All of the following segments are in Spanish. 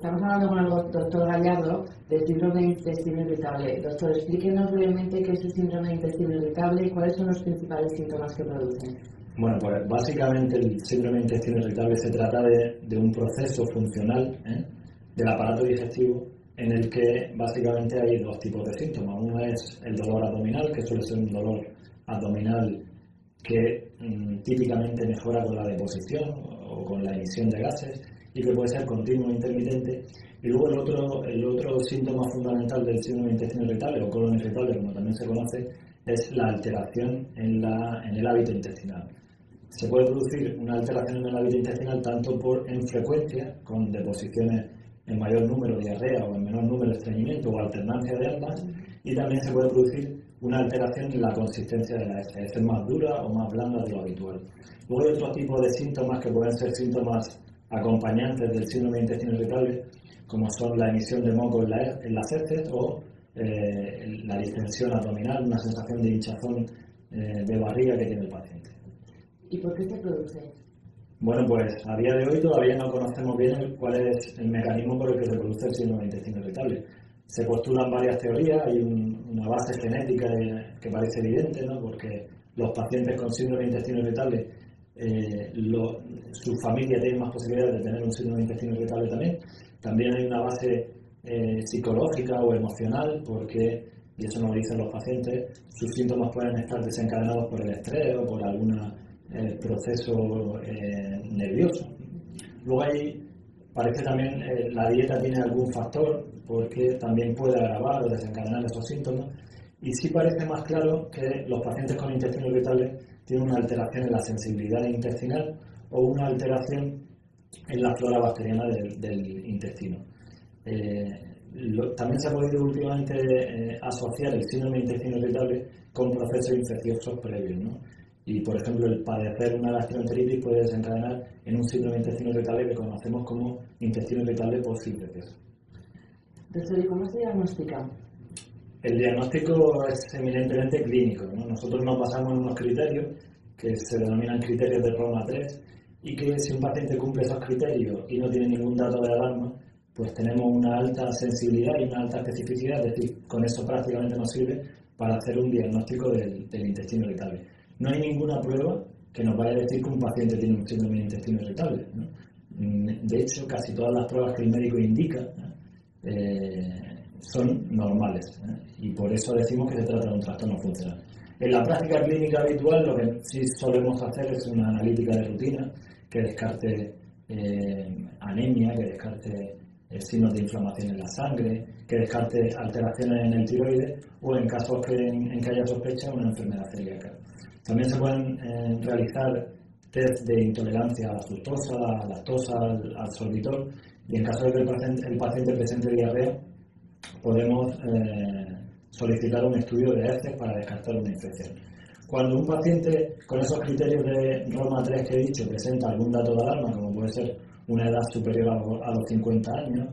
Estamos hablando con el doctor Gallardo de síndrome de intestino irritable. Doctor, explíquenos brevemente qué es el síndrome de intestino irritable y cuáles son los principales síntomas que producen. Bueno, pues básicamente el síndrome de intestino irritable se trata de un proceso funcional del aparato digestivo en el que básicamente hay dos tipos de síntomas. Uno es el dolor abdominal, que suele ser un dolor abdominal que típicamente mejora con la deposición o con la emisión de gases y que puede ser continuo e intermitente. Y luego el otro síntoma fundamental del síndrome de intestino irritable o colon irritable, como también se conoce, es la alteración en el hábito intestinal. Se puede producir una alteración en el hábito intestinal tanto en frecuencia, con deposiciones en mayor número, diarrea, o en menor número, estreñimiento o alternancia de ambas, y también se puede producir una alteración en la consistencia de la heces, es más dura o más blanda de lo habitual. Luego hay otro tipo de síntomas que pueden ser síntomas acompañantes del síndrome de intestino irritable, como son la emisión de moco en las heces o la distensión abdominal, una sensación de hinchazón de barriga que tiene el paciente. ¿Y por qué se produce? Bueno, pues a día de hoy todavía no conocemos bien cuál es el mecanismo por el que se produce el síndrome de intestino irritable. Se postulan varias teorías, hay una base genética que parece evidente, ¿no? Porque los pacientes con síndrome de intestino irritable, su familia tiene más posibilidades de tener un síndrome de intestino irritable también. También hay una base psicológica o emocional, porque, y eso nos lo dicen los pacientes, sus síntomas pueden estar desencadenados por el estrés o por algún proceso nervioso. Luego parece también la dieta tiene algún factor, porque también puede agravar o desencadenar esos síntomas. Y sí parece más claro que los pacientes con intestino irritable tienen una alteración en la sensibilidad intestinal o una alteración en la flora bacteriana del intestino. También se ha podido últimamente asociar el síndrome de intestino irritable con procesos infecciosos previos, ¿no? Y, por ejemplo, el padecer una gastroenteritis puede desencadenar en un síndrome de intestino irritable que conocemos como intestino irritable postinfeccioso. Doctor, ¿y cómo se diagnostica? El diagnóstico es eminentemente clínico, ¿no? Nosotros nos basamos en unos criterios que se denominan criterios de Roma 3 y que si un paciente cumple esos criterios y no tiene ningún dato de alarma, pues tenemos una alta sensibilidad y una alta especificidad, es decir, con eso prácticamente nos sirve para hacer un diagnóstico del intestino irritable. No hay ninguna prueba que nos vaya a decir que un paciente tiene un síndrome de intestino irritable, ¿no? De hecho, casi todas las pruebas que el médico indica son normales, y por eso decimos que se trata de un trastorno funcional. En la práctica clínica habitual lo que sí solemos hacer es una analítica de rutina que descarte anemia, que descarte signos de inflamación en la sangre, que descarte alteraciones en el tiroides o en casos en que haya sospecha de una enfermedad celíaca. También se pueden realizar test de intolerancia a la fructosa, a la lactosa, al sorbitol, y en caso de que el paciente presente diarrea, podemos solicitar un estudio de heces para descartar una infección. Cuando un paciente con esos criterios de Roma 3 que he dicho presenta algún dato de alarma, como puede ser una edad superior a los 50 años,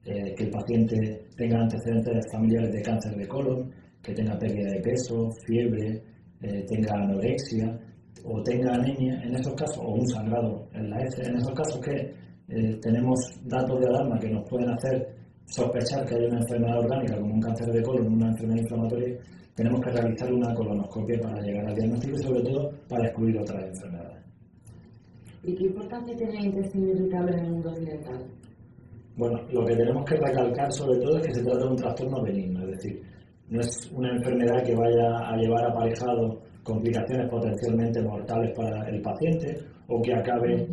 que el paciente tenga antecedentes familiares de cáncer de colon, que tenga pérdida de peso, fiebre, tenga anorexia o tenga anemia, en esos casos, o un sangrado en la heces, en esos casos que tenemos datos de alarma que nos pueden hacer sospechar que hay una enfermedad orgánica como un cáncer de colon, una enfermedad inflamatoria, tenemos que realizar una colonoscopia para llegar al diagnóstico y sobre todo para excluir otras enfermedades. ¿Y qué importancia tiene el intestino irritable en el mundo occidental? Bueno, lo que tenemos que recalcar sobre todo es que se trata de un trastorno benigno, es decir, no es una enfermedad que vaya a llevar aparejado complicaciones potencialmente mortales para el paciente o que acabe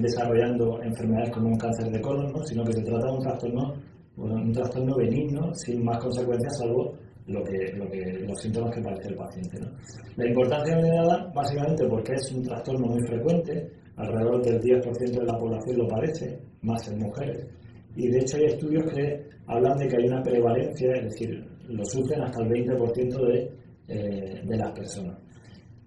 desarrollando enfermedades como un cáncer de colon, ¿no? Sino que se trata de un trastorno benigno sin más consecuencias salvo los síntomas que padece el paciente, ¿no? La importancia le da básicamente porque es un trastorno muy frecuente, alrededor del 10% de la población lo padece, más en mujeres, y de hecho hay estudios que hablan de que hay una prevalencia, es decir, lo sufren hasta el 20% de las personas.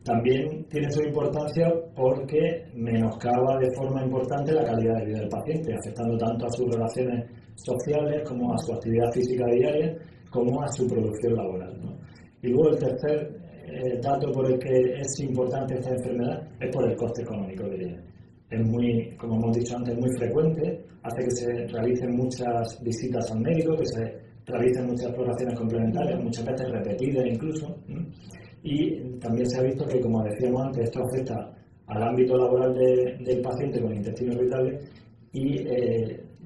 También tiene su importancia porque menoscaba de forma importante la calidad de vida del paciente, afectando tanto a sus relaciones sociales como a su actividad física diaria, como a su producción laboral, ¿no? Y luego el tercer dato por el que es importante esta enfermedad es por el coste económico de ella. es muy, como hemos dicho antes, muy frecuente, hace que se realicen muchas visitas al médico, que se realicen muchas exploraciones complementarias, muchas veces repetidas incluso, y también se ha visto que, como decíamos antes, esto afecta al ámbito laboral del paciente con intestinos irritables y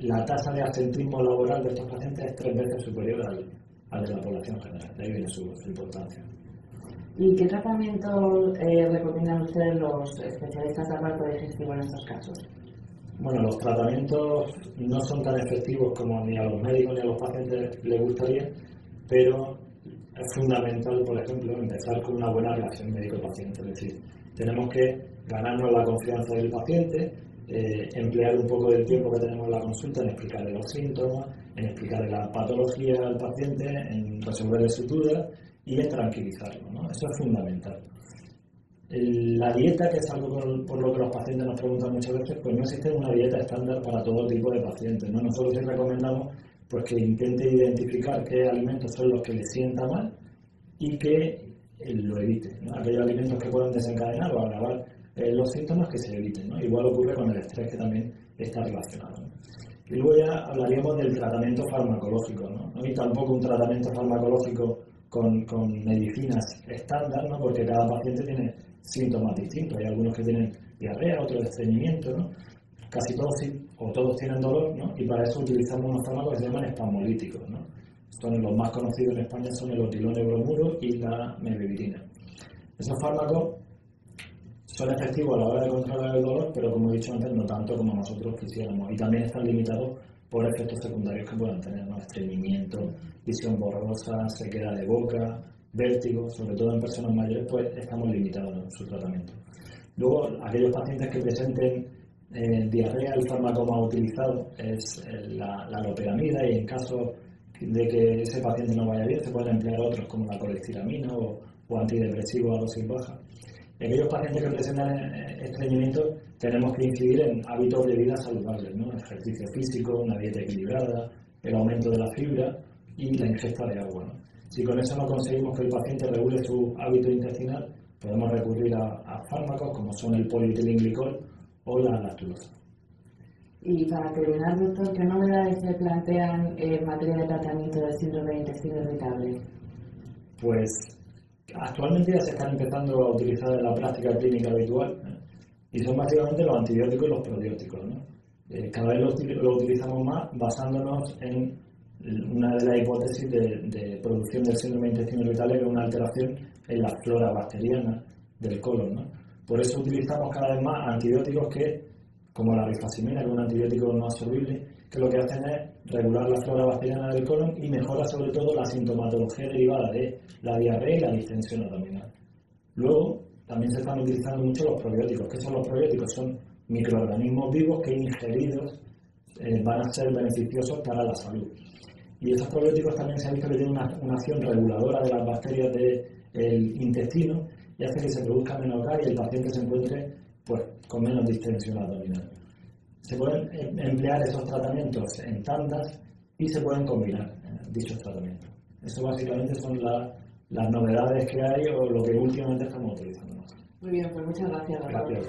la tasa de absentismo laboral de estos pacientes es 3 veces superior al de la población general, de ahí viene su importancia. ¿Y qué tratamiento recomiendan ustedes los especialistas de aparato digestivo en estos casos? Bueno, los tratamientos no son tan efectivos como ni a los médicos ni a los pacientes les gustaría, pero es fundamental, por ejemplo, empezar con una buena relación médico-paciente. Es decir, tenemos que ganarnos la confianza del paciente, emplear un poco del tiempo que tenemos en la consulta en explicarle los síntomas, en explicarle la patología al paciente, en resolverle sus dudas y en tranquilizarlo, ¿no? Eso es fundamental. La dieta, que es algo por lo que los pacientes nos preguntan muchas veces, pues no existe una dieta estándar para todo tipo de pacientes, ¿no? Nosotros sí recomendamos pues que intente identificar qué alimentos son los que le sienta mal y que lo evite, ¿no? Aquellos alimentos que puedan desencadenar o agravar los síntomas, que se eviten, ¿no? Igual ocurre con el estrés, que también está relacionado, ¿no? Y luego ya hablaríamos del tratamiento farmacológico, ¿no? No hay tampoco un tratamiento farmacológico con medicinas estándar, ¿no? Porque cada paciente tiene síntomas distintos. Hay algunos que tienen diarrea, otros estreñimiento, ¿no? Casi todos o todos tienen dolor, ¿no? Y para eso utilizamos unos fármacos que se llaman espasmolíticos, ¿no? Los más conocidos en España son el otilone bromuro y la mebevirina. Esos fármacos son efectivos a la hora de controlar el dolor, pero como he dicho antes, no tanto como nosotros quisiéramos. Y también están limitados por efectos secundarios que puedan tener, ¿no? Estreñimiento, visión borrosa, sequedad de boca, vértigo. Sobre todo en personas mayores, pues estamos limitados en su tratamiento. Luego, aquellos pacientes que presenten diarrea, el fármaco más utilizado es la loperamida, y en caso de que ese paciente no vaya bien, se pueden emplear otros como la colestiramina o antidepresivos a dosis baja. En aquellos pacientes que presentan estreñimiento, tenemos que incidir en hábitos de vida saludables, ¿no? Ejercicio físico, una dieta equilibrada, el aumento de la fibra y la ingesta de agua, ¿no? Si con eso no conseguimos que el paciente regule su hábito intestinal, podemos recurrir a fármacos como son el polietilenglicol o la lactulosa. Y para terminar, doctor, ¿qué novedades se plantean en materia de tratamiento del síndrome de intestino irritable? Pues actualmente ya se están empezando a utilizar en la práctica clínica habitual, y son básicamente los antibióticos y los probióticos, ¿no? Cada vez lo utilizamos más basándonos en una de las hipótesis de producción del síndrome de intestino irritable, que es una alteración en la flora bacteriana del colon, ¿no? Por eso utilizamos cada vez más antibióticos como la rifaximina, que es un antibiótico no absorbible, que lo que hacen es regular la flora bacteriana del colon y mejora sobre todo la sintomatología derivada de la diarrea y la distensión abdominal. Luego, también se están utilizando mucho los probióticos. ¿Qué son los probióticos? Son microorganismos vivos que ingeridos van a ser beneficiosos para la salud. Y esos probióticos también se ha visto que tienen una acción reguladora de las bacterias del intestino y hace que se produzca menos gas y el paciente se encuentre pues con menos distensión abdominal. Se pueden emplear esos tratamientos en tandas y se pueden combinar dichos tratamientos. Eso básicamente son las novedades que hay o lo que últimamente estamos utilizando. Muy bien, pues muchas gracias. Gracias.